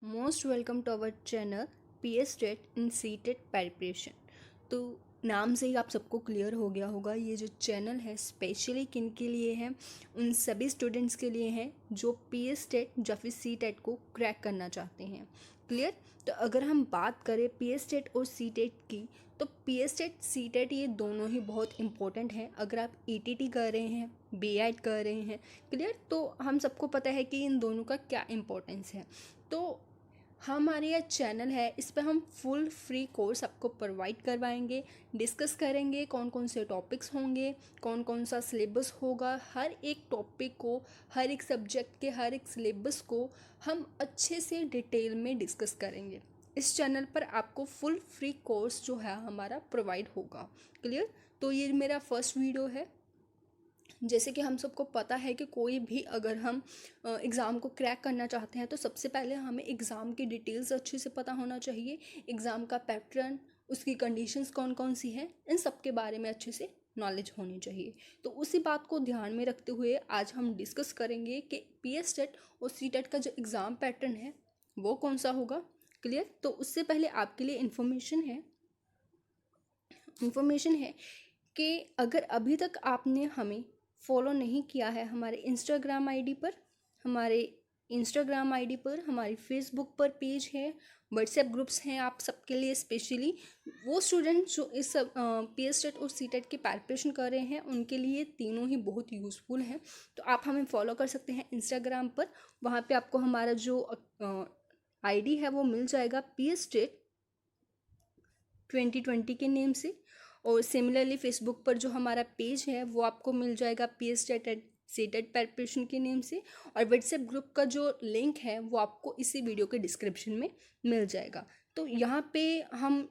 Most welcome to our channel PS TET in C TET preparation. तो नाम से ही आप सबको क्लियर हो गया होगा, ये जो चैनल है स्पेशली किन के लिए है? उन सभी स्टूडेंट्स के लिए है जो PS टेट या फिर सी टेट को क्रैक करना चाहते हैं। क्लियर? तो अगर हम बात करें PS टेट और सी टेट की, तो PS टेट सी टेट ये दोनों ही बहुत इंपॉर्टेंट हैं। अगर आप ETT कर रहे हैं, BEd कर रहे हैं, क्लियर, तो हम सबको पता है कि इन दोनों का क्या इम्पोर्टेंस है। तो हमारे यह चैनल है, इस पर हम फुल फ्री कोर्स आपको प्रोवाइड करवाएंगे, डिस्कस करेंगे कौन कौन से टॉपिक्स होंगे, कौन कौन सा सिलेबस होगा। हर एक टॉपिक को, हर एक सब्जेक्ट के हर एक सिलेबस को हम अच्छे से डिटेल में डिस्कस करेंगे। इस चैनल पर आपको फुल फ्री कोर्स जो है हमारा प्रोवाइड होगा। क्लियर? तो ये मेरा फर्स्ट वीडियो है। जैसे कि हम सबको पता है कि कोई भी अगर हम एग्ज़ाम को क्रैक करना चाहते हैं तो सबसे पहले हमें एग्ज़ाम की डिटेल्स अच्छे से पता होना चाहिए। एग्ज़ाम का पैटर्न, उसकी कंडीशंस कौन कौन सी हैं, इन सब के बारे में अच्छे से नॉलेज होनी चाहिए। तो उसी बात को ध्यान में रखते हुए आज हम डिस्कस करेंगे कि PS टेट और सी टेट का जो एग्ज़ाम पैटर्न है वो कौन सा होगा। क्लियर? तो उससे पहले आपके लिए इन्फॉर्मेशन है कि अगर अभी तक आपने हमें फॉलो नहीं किया है हमारे इंस्टाग्राम आईडी पर, हमारी फेसबुक पर पेज है, व्हाट्सएप ग्रुप्स हैं आप सबके लिए स्पेशली। वो स्टूडेंट जो इस PS टेट और सी टेट की प्रिपरेशन कर रहे हैं उनके लिए तीनों ही बहुत यूज़फुल हैं। तो आप हमें फॉलो कर सकते हैं इंस्टाग्राम पर। वहाँ पे आपको हमारा जो आईडी है वो मिल जाएगा PS टेट 2020 के नेम से। और सिमिलरली फेसबुक पर जो हमारा पेज है वो आपको मिल जाएगा PS TET at C TET preparation के नेम से। और व्हाट्सएप ग्रुप का जो लिंक है वो आपको इसी वीडियो के डिस्क्रिप्शन में मिल जाएगा। तो यहाँ पे हम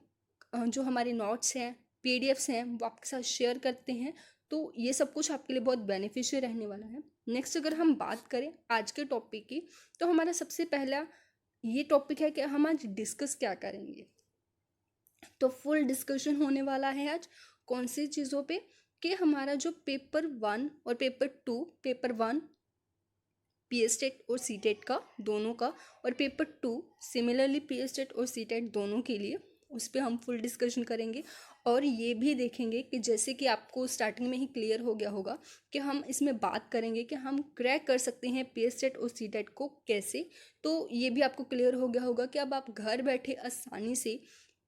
जो हमारे नोट्स हैं, PDFs हैं, वो आपके साथ शेयर करते हैं। तो ये सब कुछ आपके लिए बहुत बेनिफिशियल रहने वाला है। नेक्स्ट अगर हम बात करें आज के टॉपिक की, तो हमारा सबसे पहला ये टॉपिक है कि हम आज डिस्कस क्या करेंगे। तो फुल डिस्कशन होने वाला है आज कौन सी चीज़ों पे, कि हमारा जो पेपर 1 और पेपर 1 PS टेट और सी टेट का दोनों का, और पेपर 2 सिमिलरली PS टेट और सी टेट दोनों के लिए, उस पर हम फुल डिस्कशन करेंगे। और ये भी देखेंगे कि जैसे कि आपको स्टार्टिंग में ही क्लियर हो गया होगा कि हम इसमें बात करेंगे कि हम क्रैक कर सकते हैं PS टेट और सी टेट को कैसे। तो ये भी आपको क्लियर हो गया होगा कि अब आप घर बैठे आसानी से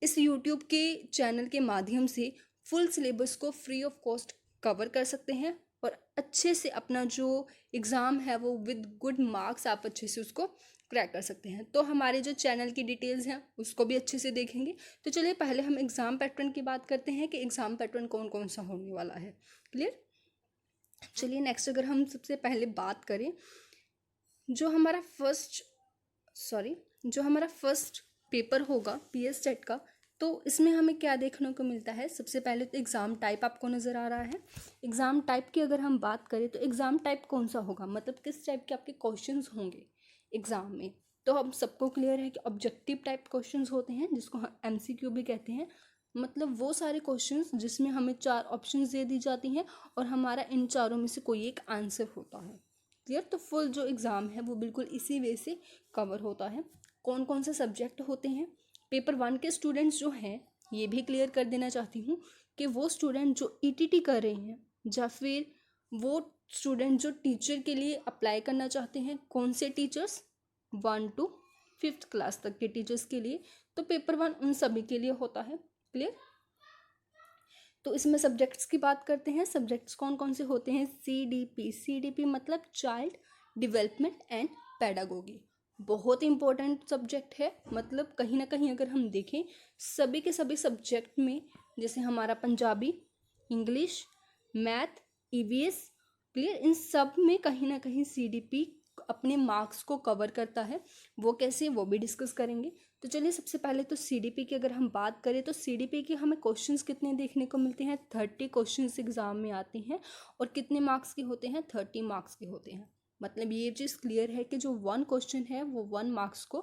इस YouTube के चैनल के माध्यम से फुल सिलेबस को फ्री ऑफ कॉस्ट कवर कर सकते हैं और अच्छे से अपना जो एग्ज़ाम है वो विद गुड मार्क्स आप अच्छे से उसको क्रैक कर सकते हैं। तो हमारे जो चैनल की डिटेल्स हैं उसको भी अच्छे से देखेंगे। तो चलिए पहले हम एग्ज़ाम पैटर्न की बात करते हैं कि एग्ज़ाम पैटर्न कौन कौन सा होने वाला है। क्लियर? चलिए नेक्स्ट अगर हम सबसे पहले बात करें, जो हमारा फर्स्ट पेपर होगा PS टेट का, तो इसमें हमें क्या देखने को मिलता है। सबसे पहले तो एग्ज़ाम टाइप आपको नज़र आ रहा है। एग्ज़ाम टाइप की अगर हम बात करें तो एग्ज़ाम टाइप कौन सा होगा, मतलब किस टाइप के आपके क्वेश्चंस होंगे एग्ज़ाम में। तो हम सबको क्लियर है कि ऑब्जेक्टिव टाइप क्वेश्चंस होते हैं जिसको हम MCQ भी कहते हैं। मतलब वो सारे क्वेश्चंस जिसमें हमें 4 ऑप्शंस दे दी जाती हैं और हमारा इन चारों में से कोई एक आंसर होता है। क्लियर? तो फुल जो एग्ज़ाम है वो बिल्कुल इसी वे से कवर होता है। कौन कौन से सब्जेक्ट होते हैं, पेपर 1 के स्टूडेंट्स जो हैं, ये भी क्लियर कर देना चाहती हूँ कि वो स्टूडेंट जो ETT कर रहे हैं या फिर वो स्टूडेंट जो टीचर के लिए अप्लाई करना चाहते हैं, कौन से टीचर्स, 1 to 5th क्लास तक के टीचर्स के लिए, तो पेपर 1 उन सभी के लिए होता है। क्लियर? तो इसमें सब्जेक्ट्स की बात करते हैं। सब्जेक्ट्स कौन कौन से होते हैं? CDP मतलब चाइल्ड डेवलपमेंट एंड पेडागोगी। बहुत इंपॉर्टेंट सब्जेक्ट है। मतलब कहीं ना कहीं अगर हम देखें सभी के सभी सब्जेक्ट में, जैसे हमारा Punjabi, English, math, EVS, clear, इन सब में कहीं ना कहीं CDP अपने मार्क्स को कवर करता है। वो कैसे, वो भी डिस्कस करेंगे। तो चलिए सबसे पहले तो CDP की अगर हम बात करें तो CDP के हमें क्वेश्चंस कितने देखने को मिलते हैं? 30 क्वेश्चंस एग्जाम में आते हैं। और कितने मार्क्स के होते हैं? 30 मार्क्स के होते हैं। मतलब ये चीज़ क्लियर है कि जो 1 क्वेश्चन है वो 1 मार्क्स को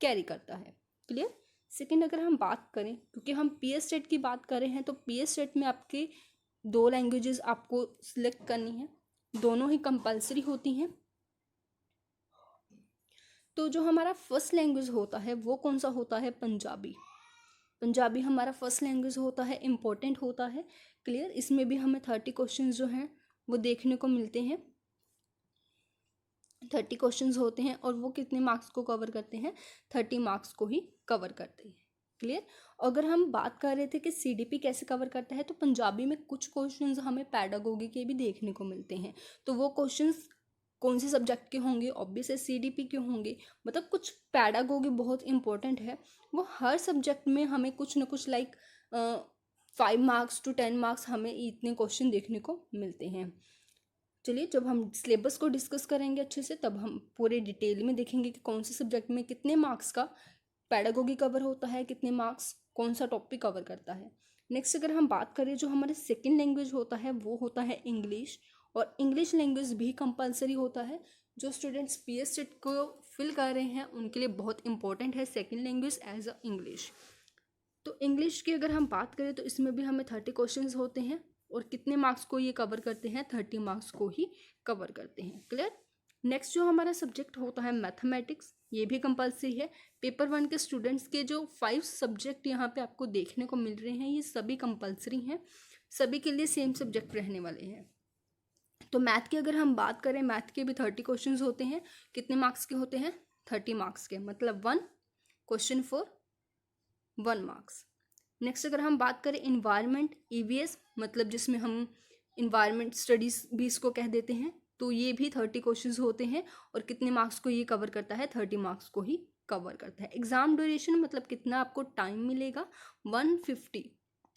कैरी करता है। क्लियर? सेकेंड अगर हम बात करें, क्योंकि हम PS टेट की बात कर रहे हैं, तो PS टेट में आपके 2 लैंग्वेजेस आपको सिलेक्ट करनी है, दोनों ही कंपलसरी होती हैं। तो जो हमारा फर्स्ट लैंग्वेज होता है वो कौन सा होता है? पंजाबी। पंजाबी हमारा फर्स्ट लैंग्वेज होता है, इम्पोर्टेंट होता है। क्लियर? इसमें भी हमें 30 क्वेश्चन जो हैं वो देखने को मिलते हैं। 30 क्वेश्चंस होते हैं और वो कितने मार्क्स को कवर करते हैं? 30 मार्क्स को ही कवर करते हैं। क्लियर? अगर हम बात कर रहे थे कि सीडीपी कैसे कवर करता है, तो पंजाबी में कुछ क्वेश्चंस हमें पैडागोगी के भी देखने को मिलते हैं। तो वो क्वेश्चंस कौन से सब्जेक्ट के होंगे? ऑब्वियस है सीडीपी के होंगे। मतलब कुछ पैडागोगी बहुत इंपॉर्टेंट है, वो हर सब्जेक्ट में हमें कुछ ना कुछ लाइक 5 मार्क्स टू 10 मार्क्स हमें इतने क्वेश्चन देखने को मिलते हैं। चलिए, जब हम सिलेबस को डिस्कस करेंगे अच्छे से तब हम पूरे डिटेल में देखेंगे कि कौन से सब्जेक्ट में कितने मार्क्स का पैडागोगी कवर होता है, कितने मार्क्स कौन सा टॉपिक कवर करता है। नेक्स्ट अगर हम बात करें, जो हमारे सेकेंड लैंग्वेज होता है वो होता है इंग्लिश, और इंग्लिश लैंग्वेज भी कंपलसरी होता है। जो स्टूडेंट्स पीएस सेट को फिल कर रहे हैं उनके लिए बहुत इंपॉर्टेंट है second language as a English. तो इंग्लिश की अगर हम बात करें तो इसमें भी हमें 30 क्वेश्चन होते हैं, और कितने मार्क्स को ये कवर करते हैं? 30 मार्क्स को ही कवर करते हैं। क्लियर? नेक्स्ट जो हमारा सब्जेक्ट होता है मैथमेटिक्स, ये भी कंपलसरी है। पेपर 1 के स्टूडेंट्स के जो 5 सब्जेक्ट यहाँ पे आपको देखने को मिल रहे हैं ये सभी कंपलसरी हैं, सभी के लिए सेम सब्जेक्ट रहने वाले हैं। तो मैथ की अगर हम बात करें, मैथ के भी 30 क्वेश्चन होते हैं। कितने मार्क्स के होते हैं? 30 मार्क्स के, मतलब 1 क्वेश्चन फॉर 1 मार्क्स। नेक्स्ट अगर हम बात करें इन्वायरमेंट, ईवीएस, मतलब जिसमें हम इन्वायरमेंट स्टडीज़ भी इसको कह देते हैं, तो ये भी 30 क्वेश्चंस होते हैं, और कितने मार्क्स को ये कवर करता है? 30 मार्क्स को ही कवर करता है। एग्ज़ाम ड्यूरेशन मतलब कितना आपको टाइम मिलेगा? 150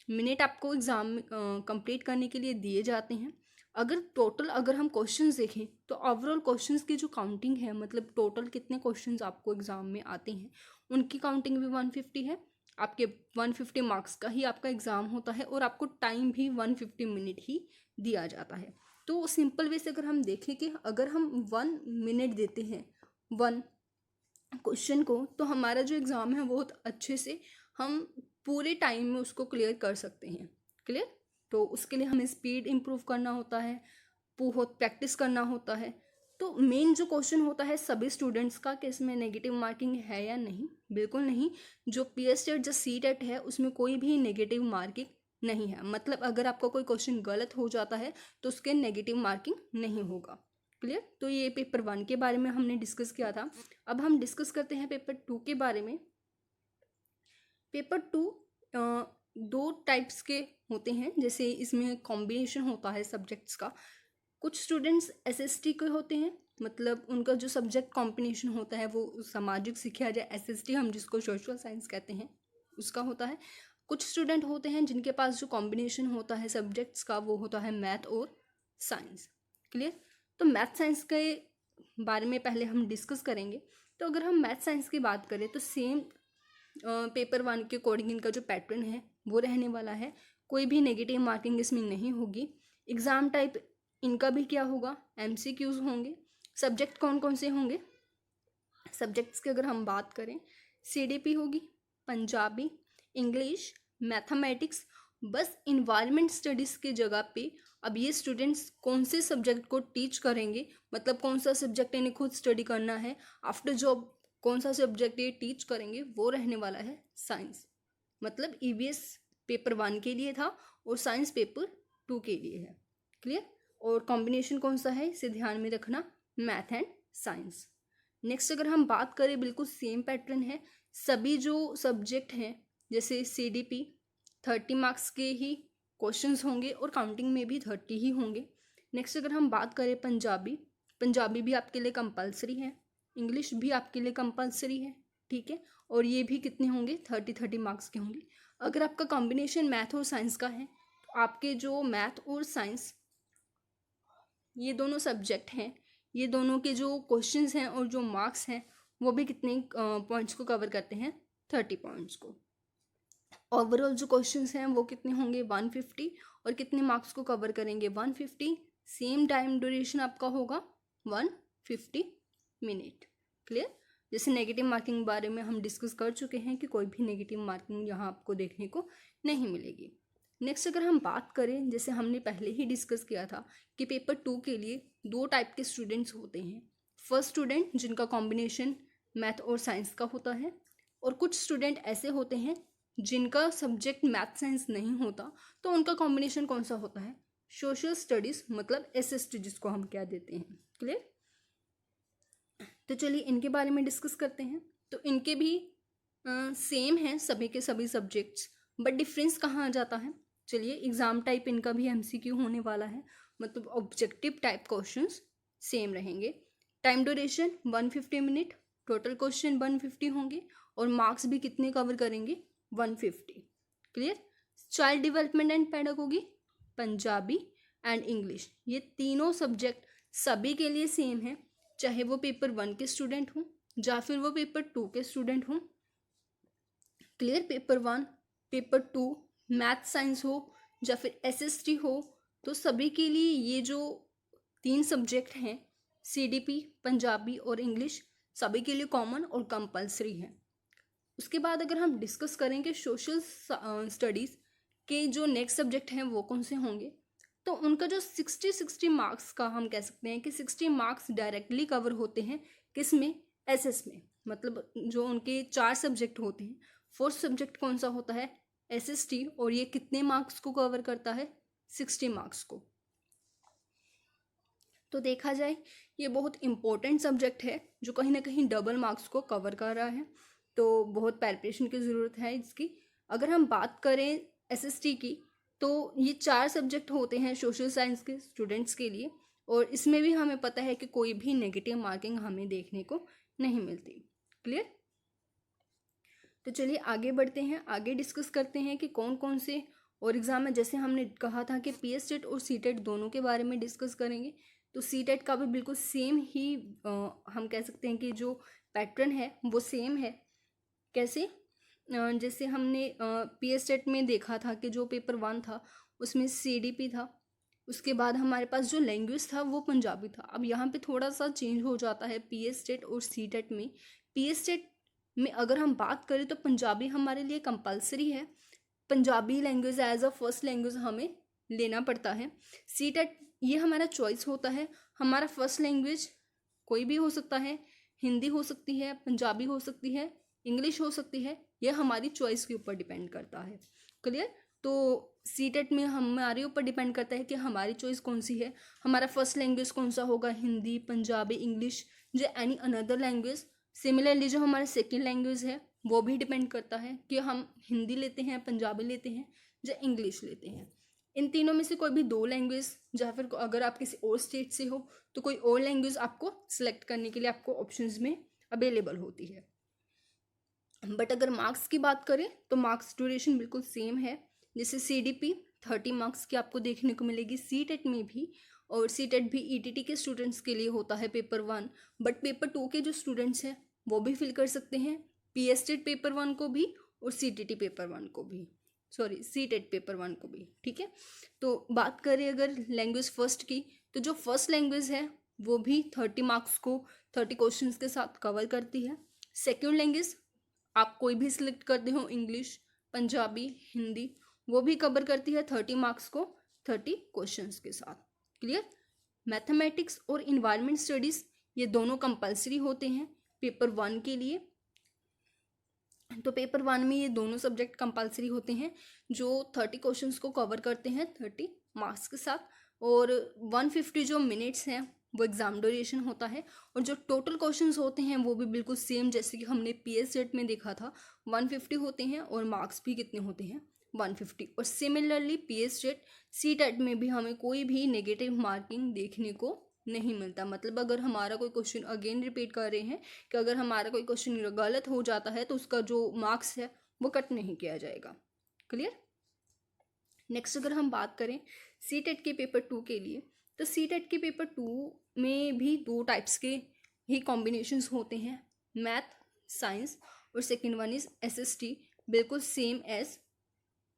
मिनट आपको एग्ज़ाम कंप्लीट करने के लिए दिए जाते हैं। अगर हम क्वेश्चंस देखें तो ओवरऑल क्वेश्चंस की जो काउंटिंग है, मतलब टोटल कितने क्वेश्चंस आपको एग्ज़ाम में आते हैं उनकी काउंटिंग भी 150 है। आपके 150 मार्क्स का ही आपका एग्ज़ाम होता है, और आपको टाइम भी 150 मिनट ही दिया जाता है। तो सिंपल वे से अगर हम देखें कि अगर हम 1 मिनट देते हैं 1 क्वेश्चन को, तो हमारा जो एग्ज़ाम है बहुत अच्छे से हम पूरे टाइम में उसको क्लियर कर सकते हैं। क्लियर? तो उसके लिए हमें स्पीड इम्प्रूव करना होता है, बहुत प्रैक्टिस करना होता है। तो मेन जो क्वेश्चन होता है सभी स्टूडेंट्स का कि इसमें नेगेटिव मार्किंग है या नहीं, बिल्कुल नहीं। जो पीएस टेट जो सी टेट है उसमें कोई भी नेगेटिव मार्किंग नहीं है। मतलब अगर आपका कोई क्वेश्चन गलत हो जाता है तो उसके नेगेटिव मार्किंग नहीं होगा। क्लियर? तो ये पेपर 1 के बारे में हमने डिस्कस किया था। अब हम डिस्कस करते हैं पेपर 2 के बारे में। पेपर 2 2 टाइप्स के होते हैं, जैसे इसमें कॉम्बिनेशन होता है सब्जेक्ट्स का। कुछ स्टूडेंट्स एसएसटी के होते हैं, मतलब उनका जो सब्जेक्ट कॉम्बिनेशन होता है वो सामाजिक शिक्षा या एसएसटी हम जिसको सोशल साइंस कहते हैं उसका होता है। कुछ स्टूडेंट होते हैं जिनके पास जो कॉम्बिनेशन होता है सब्जेक्ट्स का वो होता है मैथ और साइंस। क्लियर? तो मैथ साइंस के बारे में पहले हम डिस्कस करेंगे। तो अगर हम मैथ साइंस की बात करें तो सेम पेपर 1 के अकॉर्डिंग इनका जो पैटर्न है वो रहने वाला है। कोई भी नेगेटिव मार्किंग इसमें नहीं होगी। एग्ज़ाम टाइप इनका भी क्या होगा? एमसीक्यूज़ होंगे। सब्जेक्ट कौन कौन से होंगे? सब्जेक्ट्स की अगर हम बात करें, सीडीपी होगी, पंजाबी, इंग्लिश, मैथमेटिक्स। बस इन्वायरमेंट स्टडीज़ की जगह पे अब ये स्टूडेंट्स कौन से सब्जेक्ट को टीच करेंगे, मतलब कौन सा सब्जेक्ट इन्हें खुद स्टडी करना है, आफ्टर जॉब कौन सा सब्जेक्ट ये टीच करेंगे, वो रहने वाला है साइंस। मतलब ईवीएस पेपर 1 के लिए था और साइंस पेपर 2 के लिए है। क्लियर? और कॉम्बिनेशन कौन सा है इसे ध्यान में रखना, मैथ एंड साइंस। नेक्स्ट अगर हम बात करें, बिल्कुल सेम पैटर्न है। सभी जो सब्जेक्ट हैं जैसे सीडीपी 30 मार्क्स के ही क्वेश्चंस होंगे और काउंटिंग में भी 30 ही होंगे। नेक्स्ट अगर हम बात करें पंजाबी, पंजाबी भी आपके लिए कंपलसरी है, इंग्लिश भी आपके लिए कंपलसरी है। ठीक है? और ये भी कितने होंगे? 30 मार्क्स के होंगे। अगर आपका कॉम्बिनेशन मैथ और साइंस का है तो आपके जो मैथ और साइंस ये दोनों सब्जेक्ट हैं, ये दोनों के जो क्वेश्चंस हैं और जो मार्क्स हैं वो भी कितने पॉइंट्स को कवर करते हैं? 30 पॉइंट्स को। ओवरऑल जो क्वेश्चंस हैं वो कितने होंगे? 150, और कितने मार्क्स को कवर करेंगे? 150। सेम टाइम ड्यूरेशन आपका होगा 150 मिनट। क्लियर? जैसे नेगेटिव मार्किंग बारे में हम डिस्कस कर चुके हैं कि कोई भी नेगेटिव मार्किंग यहाँ आपको देखने को नहीं मिलेगी। नेक्स्ट अगर हम बात करें, जैसे हमने पहले ही डिस्कस किया था कि पेपर 2 के लिए 2 टाइप के स्टूडेंट्स होते हैं। फर्स्ट स्टूडेंट जिनका कॉम्बिनेशन मैथ और साइंस का होता है, और कुछ स्टूडेंट ऐसे होते हैं जिनका सब्जेक्ट मैथ साइंस नहीं होता, तो उनका कॉम्बिनेशन कौन सा होता है, सोशल स्टडीज़, मतलब SST जिसको हम क्या देते हैं। क्लियर। तो चलिए इनके बारे में डिस्कस करते हैं। तो इनके भी सेम है सभी के सभी सब्जेक्ट्स, बट डिफरेंस कहाँ आ जाता है। चलिए एग्ज़ाम टाइप इनका भी MCQ होने वाला है, मतलब ऑब्जेक्टिव टाइप क्वेश्चंस सेम रहेंगे। Time duration 150 minute, total question 150 होंगे, और मार्क्स भी कितने कवर करेंगे, 150। Clear. Child development and pedagogy, Punjabi and English, ये तीनों सब्जेक्ट सभी के लिए सेम है, चाहे वो पेपर 1 के स्टूडेंट हों या फिर वो पेपर 2 के स्टूडेंट हों। Clear. Paper 1, paper 2 math science हो या फिर SST हो, तो सभी के लिए ये जो 3 सब्जेक्ट हैं CDP, पंजाबी और इंग्लिश, सभी के लिए कॉमन और कंपलसरी है। उसके बाद अगर हम डिस्कस करेंगे सोशल स्टडीज़ के जो नेक्स्ट सब्जेक्ट हैं वो कौन से होंगे, तो उनका जो 60 मार्क्स का हम कह सकते हैं कि 60 मार्क्स डायरेक्टली कवर होते हैं किस में, SS में। मतलब जो उनके 4 सब्जेक्ट होते हैं, फोर्थ सब्जेक्ट कौन सा होता है, SST, और ये कितने मार्क्स को कवर करता है, 60 मार्क्स को। तो देखा जाए ये बहुत इंपॉर्टेंट सब्जेक्ट है जो कहीं ना कहीं डबल मार्क्स को कवर कर रहा है, तो बहुत प्रिपरेशन की ज़रूरत है इसकी। अगर हम बात करें SST की, तो ये 4 सब्जेक्ट होते हैं सोशल साइंस के स्टूडेंट्स के लिए, और इसमें भी हमें पता है कि कोई भी नेगेटिव मार्किंग हमें देखने को नहीं मिलती। क्लियर। तो चलिए आगे बढ़ते हैं, आगे डिस्कस करते हैं कि कौन कौन से और एग्ज़ाम है। जैसे हमने कहा था कि PSTET और CTET दोनों के बारे में डिस्कस करेंगे, तो CTET का भी बिल्कुल सेम ही हम कह सकते हैं कि जो पैटर्न है वो सेम है। कैसे, जैसे हमने PSTET में देखा था कि जो पेपर 1 था उसमें CDP था, उसके बाद हमारे पास जो लैंग्वेज था वो पंजाबी था। अब यहाँ पे थोड़ा सा चेंज हो जाता है PSTET और CTET में। PSTET में अगर हम बात करें तो पंजाबी हमारे लिए कंपलसरी है, Punjabi language as a first language हमें लेना पड़ता है। CTET ये हमारा चॉइस होता है, हमारा फर्स्ट लैंग्वेज कोई भी हो सकता है, हिंदी हो सकती है, पंजाबी हो सकती है, इंग्लिश हो सकती है, यह हमारी चॉइस के ऊपर डिपेंड करता है। क्लियर। तो CTET में हमारे ऊपर डिपेंड करता है कि हमारी चॉइस कौन सी है, हमारा फर्स्ट लैंग्वेज कौन सा होगा, हिंदी, पंजाबी, इंग्लिश या एनी अनदर लैंग्वेज। सिमिलरली जो हमारा सेकेंड लैंग्वेज है वो भी डिपेंड करता है कि हम हिंदी लेते हैं, पंजाबी लेते हैं या इंग्लिश लेते हैं। इन तीनों में से कोई भी 2 लैंग्वेज, या फिर अगर आप किसी और स्टेट से हो तो कोई और लैंग्वेज आपको सिलेक्ट करने के लिए आपको ऑप्शंस में अवेलेबल होती है। बट अगर मार्क्स की बात करें तो मार्क्स ड्यूरेशन बिल्कुल सेम है। जैसे CDP 30 मार्क्स की आपको देखने को मिलेगी CTET में भी, और CTET भी ETT के स्टूडेंट्स के लिए होता है पेपर 1, बट पेपर 2 के जो स्टूडेंट्स हैं वो भी फिल कर सकते हैं PSTET पेपर 1 को भी और CTT पेपर 1 को भी, सॉरी CTET पेपर 1 को भी। ठीक है। तो बात करें अगर लैंग्वेज फर्स्ट की, तो जो फर्स्ट लैंग्वेज है वो भी 30 मार्क्स को 30 क्वेश्चंस के साथ कवर करती है। सेकेंड लैंग्वेज आप कोई भी सिलेक्ट करते हो, इंग्लिश, पंजाबी, हिंदी, वो भी कवर करती है 30 मार्क्स को 30 क्वेश्चंस के साथ। क्लियर। मैथमेटिक्स और इन्वायरमेंट स्टडीज़ ये दोनों कंपलसरी होते हैं पेपर 1 के लिए। तो पेपर 1 में ये दोनों सब्जेक्ट कंपलसरी होते हैं जो 30 क्वेश्चंस को कवर करते हैं 30 मार्क्स के साथ, और 150 जो मिनट्स हैं वो एग्ज़ाम ड्यूरेशन होता है, और जो टोटल क्वेश्चंस होते हैं वो भी बिल्कुल सेम जैसे कि हमने PSTET में देखा था, 150 होते हैं, और मार्क्स भी कितने होते हैं, 150। और सिमिलरली PSTET CTET में भी हमें कोई भी नेगेटिव मार्किंग देखने को नहीं मिलता। मतलब अगर हमारा कोई क्वेश्चन, अगेन रिपीट कर रहे हैं कि अगर हमारा कोई क्वेश्चन गलत हो जाता है तो उसका जो मार्क्स है वो कट नहीं किया जाएगा। क्लियर। नेक्स्ट अगर हम बात करें CTET के पेपर 2 के लिए, तो CTET के पेपर 2 में भी 2 टाइप्स के ही कॉम्बिनेशंस होते हैं, मैथ साइंस, और सेकेंड वन इज SST, बिल्कुल सेम एज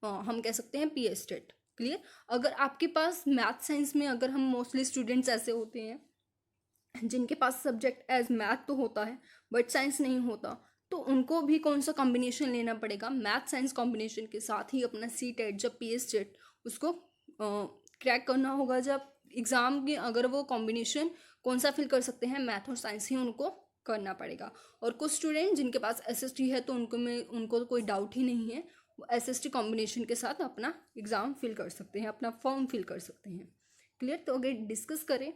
हम कह सकते हैं PSTET। क्लियर। अगर आपके पास मैथ साइंस में, अगर हम मोस्टली स्टूडेंट्स ऐसे होते हैं जिनके पास सब्जेक्ट एज मैथ तो होता है बट साइंस नहीं होता, तो उनको भी कौन सा कॉम्बिनेशन लेना पड़ेगा, मैथ साइंस कॉम्बिनेशन के साथ ही अपना CTET जब PSTET उसको क्रैक करना होगा। जब एग्ज़ाम में अगर वो कॉम्बिनेशन कौन सा फिल कर सकते हैं, मैथ और साइंस ही उनको करना पड़ेगा। और कुछ स्टूडेंट जिनके पास SST है तो उनको तो कोई डाउट ही नहीं है, वो SST कॉम्बिनेशन के साथ अपना एग्ज़ाम फिल कर सकते हैं, अपना फॉर्म फिल कर सकते हैं। क्लियर। तो अगर डिस्कस करें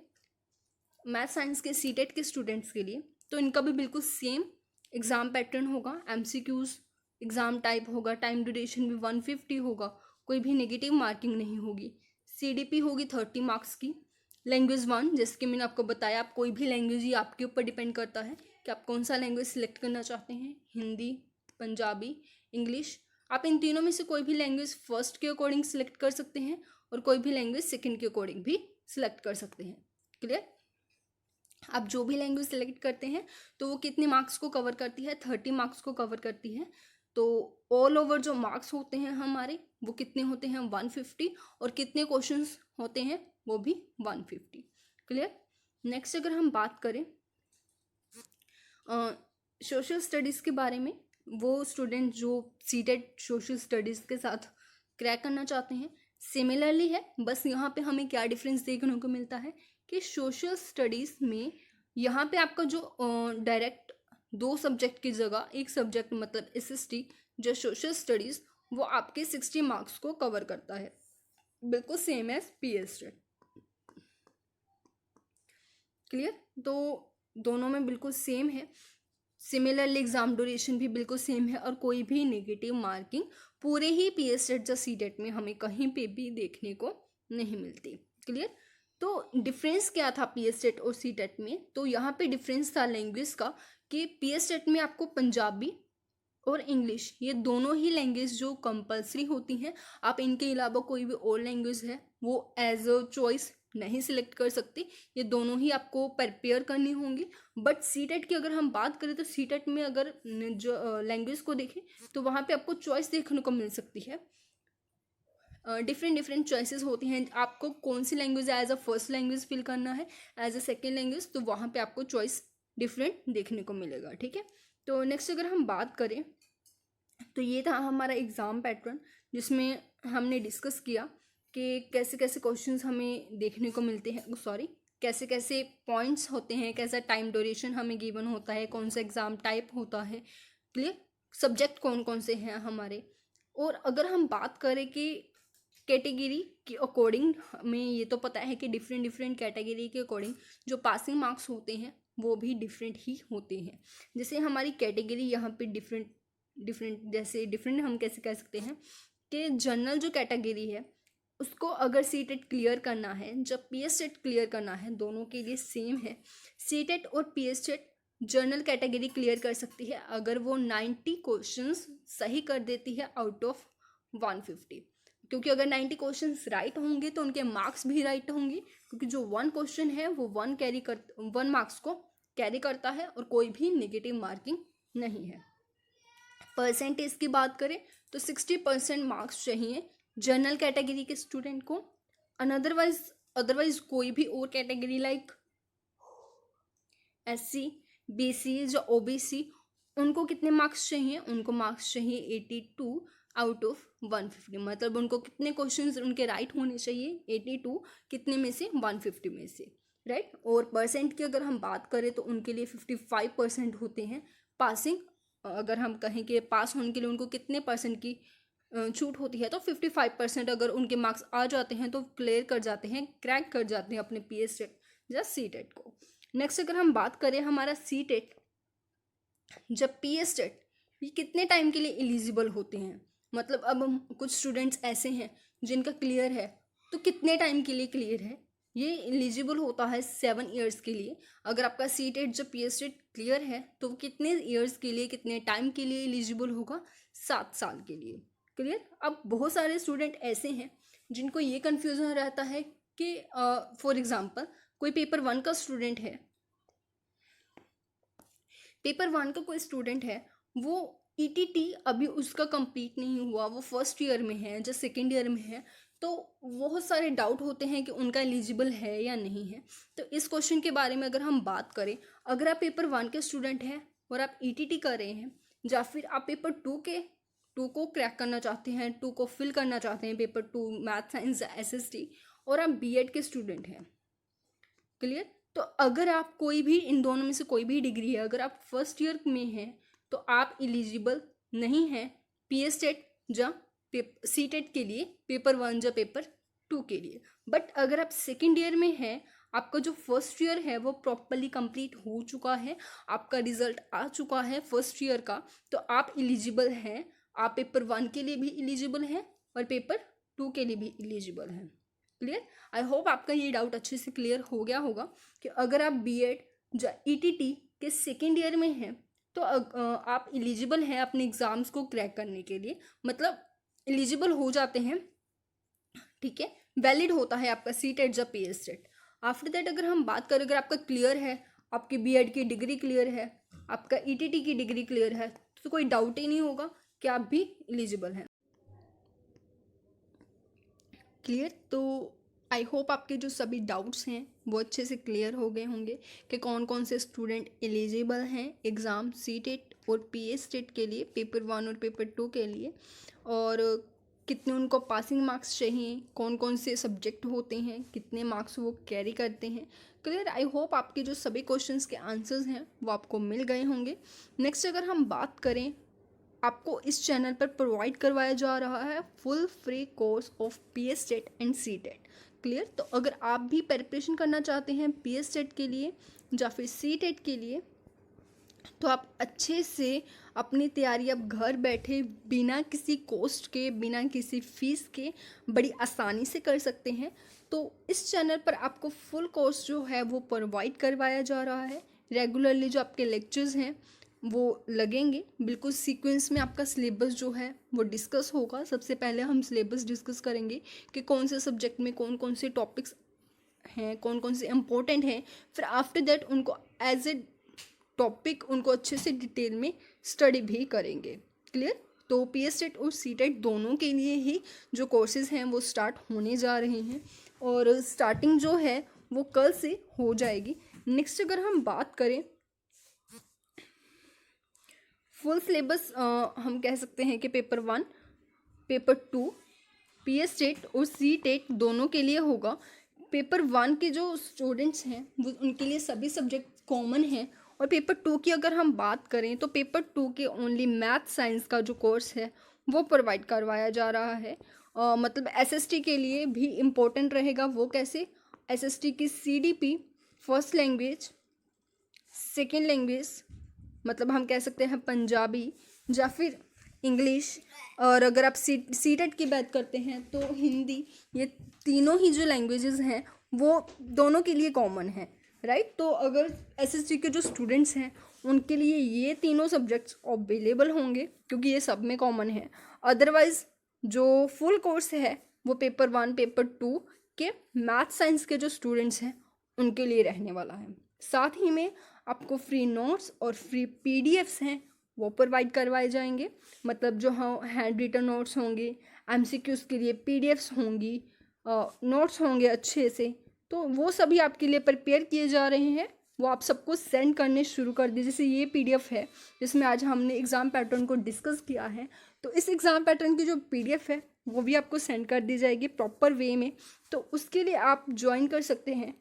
मैथ साइंस के सीटेट के स्टूडेंट्स के लिए, तो इनका भी बिल्कुल सेम एग्ज़ाम पैटर्न होगा। MCQs एग्ज़ाम टाइप होगा, टाइम ड्यूरेशन भी 150 होगा, कोई भी नेगेटिव मार्किंग नहीं होगी। CDP होगी 30 मार्क्स की। लैंग्वेज 1, जैसे कि मैंने आपको बताया, आप कोई भी लैंग्वेज ही आपके ऊपर डिपेंड करता है कि आप कौन सा लैंग्वेज सिलेक्ट करना चाहते हैं, हिंदी, पंजाबी, इंग्लिश। आप इन तीनों में से कोई भी लैंग्वेज फर्स्ट के अकॉर्डिंग सिलेक्ट कर सकते हैं और कोई भी लैंग्वेज सेकंड के अकॉर्डिंग भी सिलेक्ट कर सकते हैं। क्लियर। आप जो भी लैंग्वेज सेलेक्ट करते हैं तो वो कितने मार्क्स को कवर करती है, 30 मार्क्स को कवर करती है। तो ऑल ओवर जो मार्क्स होते हैं हमारे वो कितने होते हैं, 150, और कितने क्वेश्चंस होते हैं वो भी 150। क्लियर। नेक्स्ट अगर हम बात करें सोशल स्टडीज़ के बारे में, वो स्टूडेंट जो सीटेट सोशल स्टडीज़ के साथ क्रैक करना चाहते हैं, सिमिलरली है, बस यहाँ पे हमें क्या डिफरेंस देखने को मिलता है कि सोशल स्टडीज़ में यहाँ पे आपका जो डायरेक्ट 2 सब्जेक्ट की जगह एक सब्जेक्ट मतलब SST, जो सोशल स्टडीज़ वो आपके 60 मार्क्स को कवर करता है, बिल्कुल same as PS state. Clear. तो दोनों में बिल्कुल सेम है। सिमिलरली एग्जाम ड्यूरेशन भी बिल्कुल सेम है और कोई भी नेगेटिव मार्किंग पूरे ही PS स्टेट या सीटेट में हमें कहीं पे भी देखने को नहीं मिलती। क्लियर। तो डिफरेंस क्या था PS स्टेट और सीटेट में, तो यहाँ पे डिफरेंस था लैंग्वेज का कि PS स्टेट में आपको पंजाबी और इंग्लिश ये दोनों ही लैंग्वेज जो कंपलसरी होती हैं, आप इनके अलावा कोई भी और लैंग्वेज है वो एज अ चॉइस नहीं सिलेक्ट कर सकते, ये दोनों ही आपको प्रिपेयर करनी होंगी। बट सीटेट की अगर हम बात करें तो सीटेट में अगर जो लैंग्वेज को देखें तो वहाँ पे आपको चॉइस देखने को मिल सकती है, डिफरेंट चॉइसेस होती हैं, आपको कौन सी language as a first language fill करना है, एज अ सेकेंड लैंग्वेज, तो वहाँ पे आपको चॉइस डिफरेंट देखने को मिलेगा। ठीक है। तो नेक्स्ट अगर हम बात करें तो ये था हमारा एग्ज़ाम पैटर्न, जिसमें हमने डिस्कस किया कि कैसे कैसे क्वेश्चंस हमें देखने को मिलते हैं, सॉरी कैसे कैसे पॉइंट्स होते हैं, कैसा टाइम ड्यूरेशन हमें गिवन होता है, कौन सा एग्ज़ाम टाइप होता है। क्लियर। सब्जेक्ट कौन कौन से हैं हमारे। और अगर हम बात करें कि कैटेगरी के अकॉर्डिंग, हमें ये तो पता है कि डिफरेंट कैटेगरी के अकॉर्डिंग जो पासिंग मार्क्स होते हैं वो भी डिफरेंट ही होते हैं। जैसे हमारी कैटेगरी यहाँ पे डिफरेंट हम कैसे कह सकते हैं कि जनरल जो कैटेगरी है उसको अगर सीटेट क्लियर करना है, जब PS स्टेट क्लियर करना है, दोनों के लिए सेम है। सीटेट और PS state general category clear कर सकती है अगर वो 90 क्वेश्चंस सही कर देती है आउट ऑफ 150, क्योंकि अगर 90 क्वेश्चंस राइट होंगे तो उनके मार्क्स भी राइट होंगे, क्योंकि जो 1 क्वेश्चन है वो 1 मार्क्स को कैरी करता है और कोई भी नेगेटिव मार्किंग नहीं है। परसेंटेज की बात करें तो 60% मार्क्स चाहिए जनरल कैटेगरी के स्टूडेंट को। अदरवाइज कोई भी और कैटेगरी लाइक SC, BC या OBC, उनको कितने मार्क्स चाहिए, उनको मार्क्स चाहिए 82 आउट ऑफ 150, मतलब उनको कितने क्वेश्चंस उनके राइट होने चाहिए, 82 कितने में से, 150 में से, राइट। और परसेंट की अगर हम बात करें तो उनके लिए 55% होते हैं पासिंग। अगर हम कहें कि पास होने के लिए उनको कितने परसेंट की छूट होती है, तो 55% अगर उनके मार्क्स आ जाते हैं तो क्लियर कर जाते हैं, क्रैक कर जाते हैं अपने PS स्टेट या सीटेट को। नेक्स्ट अगर हम बात करें हमारा सीटेट, जब PS स्टेट ये कितने टाइम के लिए एलिजिबल होते हैं, मतलब अब हम कुछ स्टूडेंट्स ऐसे हैं जिनका क्लियर है, तो कितने टाइम के लिए क्लियर है, ये एलिजिबल होता है 7 ईयर्स के लिए। अगर आपका सीटेट जब PS स्टेट क्लियर है तो वो कितने ईयर्स के लिए, कितने टाइम के लिए एलिजिबल होगा, 7 साल के लिए। क्लियर। अब बहुत सारे स्टूडेंट ऐसे हैं जिनको ये कन्फ्यूज़न रहता है कि फॉर एग्जांपल कोई पेपर 1 का स्टूडेंट है, पेपर 1 का कोई स्टूडेंट है, वो ETT अभी उसका कंप्लीट नहीं हुआ, वो फर्स्ट ईयर में है या सेकेंड ईयर में है, तो बहुत सारे डाउट होते हैं कि उनका एलिजिबल है या नहीं है। तो इस क्वेश्चन के बारे में अगर हम बात करें, अगर आप पेपर 1 के स्टूडेंट हैं और आप ETT कर रहे हैं, या फिर आप पेपर 2 को क्रैक करना चाहते हैं, 2 को फिल करना चाहते हैं, पेपर 2 मैथ साइंस SST, और आप B.Ed के स्टूडेंट हैं, क्लियर, तो अगर आप कोई भी इन दोनों में से कोई भी डिग्री है, अगर आप फर्स्ट ईयर में हैं तो आप एलिजिबल नहीं हैं PS टेट या सी टेट के लिए, पेपर 1 या पेपर 2 के लिए। बट अगर आप सेकेंड ईयर में हैं, आपका जो फर्स्ट ईयर है वो प्रॉपरली कंप्लीट हो चुका है, आपका रिजल्ट आ चुका है फर्स्ट ईयर का, तो आप एलिजिबल हैं। आप पेपर 1 के लिए भी एलिजिबल हैं और पेपर 2 के लिए भी एलिजिबल हैं। क्लियर? आई होप आपका ये डाउट अच्छे से क्लियर हो गया होगा कि अगर आप बीएड या ईटीटी के सेकेंड ईयर में हैं तो आप एलिजिबल हैं अपने एग्ज़ाम्स को क्रैक करने के लिए, मतलब एलिजिबल हो जाते हैं, ठीक है, वैलिड होता है आपका सी टेट या PS टेट। आफ्टर दैट अगर हम बात करें, अगर आपका क्लियर है, आपकी बीएड की डिग्री क्लियर है, आपका ईटीटी की डिग्री क्लियर है, तो कोई डाउट ही नहीं होगा कि आप भी एलिजिबल हैं। क्लियर? तो आई होप आपके जो सभी डाउट्स हैं वो अच्छे से क्लियर हो गए होंगे कि कौन कौन से स्टूडेंट एलिजिबल हैं एग्ज़ाम सी टेट और PS टेट के लिए, पेपर 1 और पेपर 2 के लिए, और कितने उनको पासिंग मार्क्स चाहिए, कौन कौन से सब्जेक्ट होते हैं, कितने मार्क्स वो कैरी करते हैं। क्लियर? आई होप आपके जो सभी क्वेश्चंस के आंसर्स हैं वो आपको मिल गए होंगे। नेक्स्ट अगर हम बात करें, आपको इस चैनल पर प्रोवाइड करवाया जा रहा है full free course of PS TET and C TET. Clear? तो अगर आप भी प्रिपरेशन करना चाहते हैं PS टेट के लिए या फिर सी टेट के लिए, तो आप अच्छे से अपनी तैयारी अब घर बैठे बिना किसी कॉस्ट के, बिना किसी फीस के बड़ी आसानी से कर सकते हैं। तो इस चैनल पर आपको फुल कोर्स जो है वो प्रोवाइड करवाया जा रहा है। रेगुलरली जो आपके लेक्चर्स हैं वो लगेंगे, बिल्कुल सीक्वेंस में आपका सिलेबस जो है वो डिस्कस होगा। सबसे पहले हम सिलेबस डिस्कस करेंगे कि कौन से सब्जेक्ट में कौन कौन से टॉपिक्स हैं, कौन कौन से इम्पोर्टेंट हैं। फिर आफ्टर दैट उनको एज ए टॉपिक उनको अच्छे से डिटेल में स्टडी भी करेंगे। क्लियर? तो PS टेट और सी टेट दोनों के लिए ही जो कोर्सेज़ हैं वो स्टार्ट होने जा रहे हैं, और स्टार्टिंग जो है वो कल से हो जाएगी। नेक्स्ट अगर हम बात करें फुल सिलेबस, हम कह सकते हैं कि पेपर 1, पेपर 2, PS टेट और सी टेट दोनों के लिए होगा। पेपर 1 के जो स्टूडेंट्स हैं वो उनके लिए सभी सब्जेक्ट कॉमन हैं, और पेपर 2 की अगर हम बात करें तो पेपर 2 के ओनली मैथ साइंस का जो कोर्स है वो प्रोवाइड करवाया जा रहा है। मतलब SST के लिए भी इम्पोर्टेंट रहेगा। वो कैसे? SST की CDP first language, second language, मतलब हम कह सकते हैं पंजाबी या फिर इंग्लिश, और अगर आप सी टेट की बात करते हैं तो हिंदी, ये तीनों ही जो लैंग्वेजेस हैं वो दोनों के लिए कॉमन है, राइट? तो अगर SST के जो स्टूडेंट्स हैं उनके लिए ये तीनों सब्जेक्ट्स अवेलेबल होंगे क्योंकि ये सब में कॉमन है। अदरवाइज़ जो फुल कोर्स है वो पेपर 1, पेपर 2 के मैथ साइंस के जो स्टूडेंट्स हैं उनके लिए रहने वाला है। साथ ही में आपको फ्री नोट्स और फ्री PDFs हैं वो प्रोवाइड करवाए जाएंगे, मतलब जो हैंड रिटन नोट्स होंगे, MCQs के लिए PDFs होंगी, नोट्स होंगे अच्छे से, तो वो सभी आपके लिए प्रिपेयर किए जा रहे हैं। वो आप सबको सेंड करने शुरू कर दीजिए। जैसे ये PDF है जिसमें आज हमने एग्ज़ाम पैटर्न को डिस्कस किया है, तो इस एग्ज़ाम पैटर्न की जो PDF है वो भी आपको सेंड कर दी जाएगी प्रॉपर वे में। तो उसके लिए आप ज्वाइन कर सकते हैं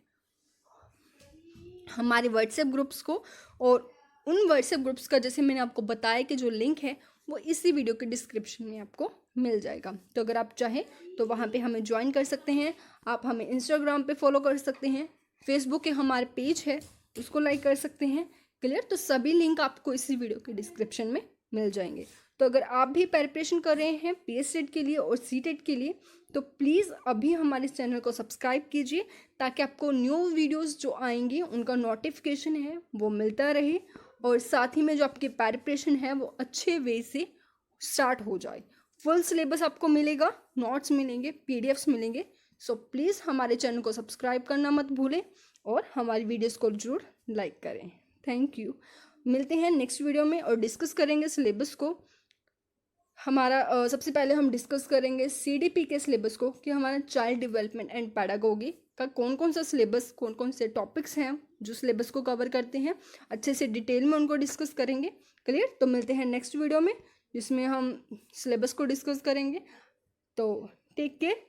हमारे व्हाट्सएप ग्रुप्स को, और उन व्हाट्सएप ग्रुप्स का जैसे मैंने आपको बताया कि जो लिंक है वो इसी वीडियो के डिस्क्रिप्शन में आपको मिल जाएगा। तो अगर आप चाहें तो वहाँ पे हमें ज्वाइन कर सकते हैं। आप हमें इंस्टाग्राम पे फॉलो कर सकते हैं, फेसबुक के हमारे पेज है उसको लाइक कर सकते हैं। क्लियर? तो सभी लिंक आपको इसी वीडियो के डिस्क्रिप्शन में मिल जाएंगे। तो अगर आप भी प्रिपरेशन कर रहे हैं PS टेट के लिए और सी टेट के लिए तो प्लीज़ अभी हमारे चैनल को सब्सक्राइब कीजिए ताकि आपको न्यू वीडियोस जो आएंगी उनका नोटिफिकेशन है वो मिलता रहे, और साथ ही में जो आपकी प्रिपरेशन है वो अच्छे वे से स्टार्ट हो जाए। फुल सिलेबस आपको मिलेगा, नोट्स मिलेंगे, PDFs मिलेंगे। सो प्लीज़ हमारे चैनल को सब्सक्राइब करना मत भूलें और हमारी वीडियोस को जरूर लाइक करें। Thank you. मिलते हैं नेक्स्ट वीडियो में और डिस्कस करेंगे सिलेबस को। हमारा सबसे पहले हम डिस्कस करेंगे CDP के सिलेबस को कि हमारा चाइल्ड डेवलपमेंट एंड पैडागोगी का कौन कौन सा सिलेबस, कौन कौन से टॉपिक्स हैं जो सिलेबस को कवर करते हैं, अच्छे से डिटेल में उनको डिस्कस करेंगे। क्लियर? तो मिलते हैं नेक्स्ट वीडियो में जिसमें हम सिलेबस को डिस्कस करेंगे। तो टेक केयर।